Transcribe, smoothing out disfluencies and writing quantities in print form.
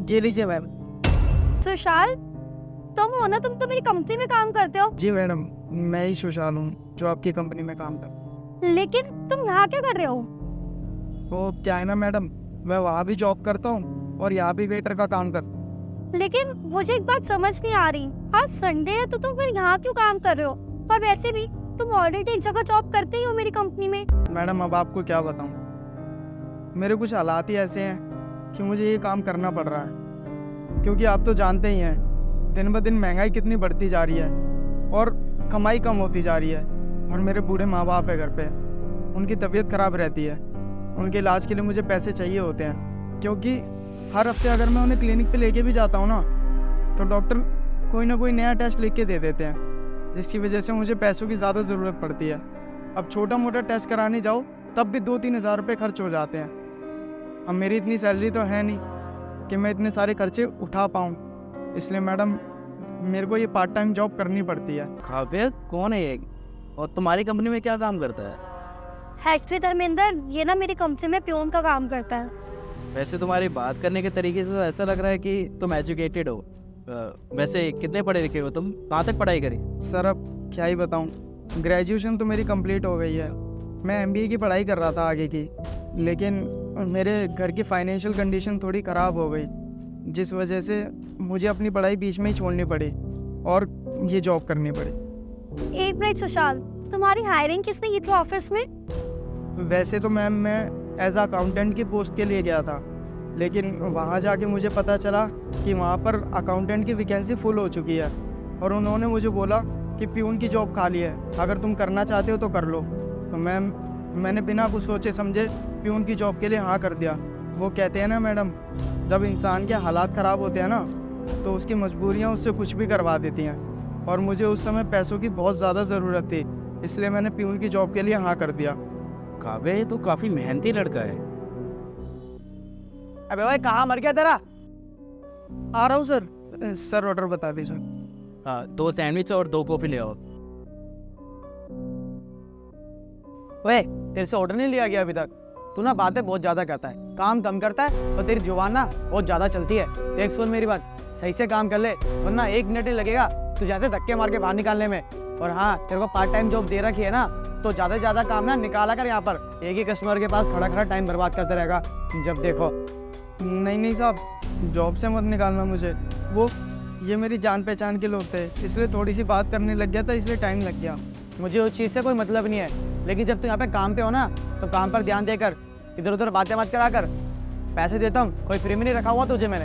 जी लीजिए मैम। सुशाल, तुम हो ना? तुम तो मेरी कंपनी में काम करते हो। जी मैडम, मैं ही सुशाल हूँ जो आपकी कंपनी में काम कर। लेकिन तुम यहाँ क्या कर रहे हो? वो क्या है ना मैडम, मैं वहाँ भी जॉब करता हूँ और यहाँ भी वेटर का काम करता हूँ। लेकिन मुझे एक बात समझ नहीं आ रही। आज संडे है तो तुम फिर यहाँ क्यों काम कर रहे हो? और वैसे भी तुम ऑलरेडी एक जगह जॉब करते ही हो मेरी कंपनी में। मैडम अब आपको क्या बताऊँ, मेरे कुछ हालात ही ऐसे हैं कि मुझे ये काम करना पड़ रहा है। क्योंकि आप तो जानते ही हैं दिन ब दिन महंगाई कितनी बढ़ती जा रही है और कमाई कम होती जा रही है। और मेरे बूढ़े माँ बाप है घर पे, उनकी तबीयत ख़राब रहती है, उनके इलाज के लिए मुझे पैसे चाहिए होते हैं। क्योंकि हर हफ्ते अगर मैं उन्हें क्लिनिक पे लेके भी जाता हूँ ना, तो डॉक्टर कोई ना कोई नया टेस्ट लिख के दे देते हैं, जिसकी वजह से मुझे पैसों की ज़्यादा ज़रूरत पड़ती है। अब छोटा मोटा टेस्ट कराने जाओ तब भी 2-3 हज़ार रुपये खर्च हो जाते हैं। अब मेरी इतनी सैलरी तो है नहीं कि मैं इतने सारे खर्चे उठा पाऊँ, इसलिए मैडम मेरे को ये पार्ट टाइम जॉब करनी पड़ती है। काव्य कौन है ये और तुम्हारी कंपनी में क्या काम करता है? एक्चुअली धर्मेंद्र, ये ना मेरी कंपनी में प्यून का काम करता है। वैसे तुम्हारी बात करने के तरीके से तो ऐसा लग रहा है कि तुम एजुकेटेड हो। वैसे कितने पढ़े लिखे हो तुम? कहाँ तक पढ़ाई करी? सर अब क्या ही बताऊँ, ग्रेजुएशन तो मेरी कंप्लीट हो गई है। मैं MBA की पढ़ाई कर रहा था आगे की, लेकिन मेरे घर की फाइनेंशियल कंडीशन थोड़ी ख़राब हो गई, जिस वजह से मुझे अपनी पढ़ाई बीच में ही छोड़नी पड़ी और ये जॉब करनी पड़ी। एक मिनट सुशाल, तुम्हारी हायरिंग किसने की थी ऑफिस में? वैसे तो मैम मैं एज अकाउंटेंट की पोस्ट के लिए गया था, लेकिन वहाँ जाके मुझे पता चला कि वहाँ पर अकाउंटेंट की वैकेंसी फुल हो चुकी है और उन्होंने मुझे बोला कि प्यून की जॉब खाली है, अगर तुम करना चाहते हो तो कर लो। तो मैम मैंने बिना कुछ सोचे समझे प्यून की जॉब के लिए हाँ कर दिया। वो कहते हैं ना मैडम, जब इंसान के हालात ख़राब होते हैं ना तो उसकी मजबूरियाँ उससे कुछ भी करवा देती हैं, और मुझे उस समय पैसों की बहुत ज़्यादा ज़रूरत थी, इसलिए मैंने प्यून की जॉब के लिए हाँ कर दिया। काव्य ये तो काफी मेहनती लड़का है। अबे ओए, कहाँ मर गया तेरा? आ रहा हूँ सर। सर ऑर्डर बता दीजिए। हाँ, 2 सैंडविच और 2 कॉफी ले आओ। ओए, तेरे से ऑर्डर नहीं लिया गया अभी तक। तू ना बातें बहुत ज्यादा करता है, काम कम करता है, और तेरी जुबान ना बहुत ज्यादा चलती है। देख सुन मेरी बात, सही से काम कर ले, वरना 1 मिनट ही लगेगा तू जैसे धक्के मार के बाहर निकालने में। और हाँ, तेरे को पार्ट टाइम जॉब दे रखी है ना, तो ज़्यादा से ज़्यादा काम ना निकाला कर। यहाँ पर एक ही कस्टमर के पास खड़ा खड़ा टाइम बर्बाद करते रहेगा जब देखो। नहीं साहब, जॉब से मत निकालना मुझे। वो ये मेरी जान पहचान के लोग थे, इसलिए थोड़ी सी बात करने लग गया था, इसलिए टाइम लग गया। मुझे उस चीज़ से कोई मतलब नहीं है, लेकिन जब तू यहाँ पे काम पे हो ना, तो काम पर ध्यान देकर इधर उधर बातें मत करा कर। पैसे देता हूँ, कोई फ्री में नहीं रखा हुआ तुझे मैंने।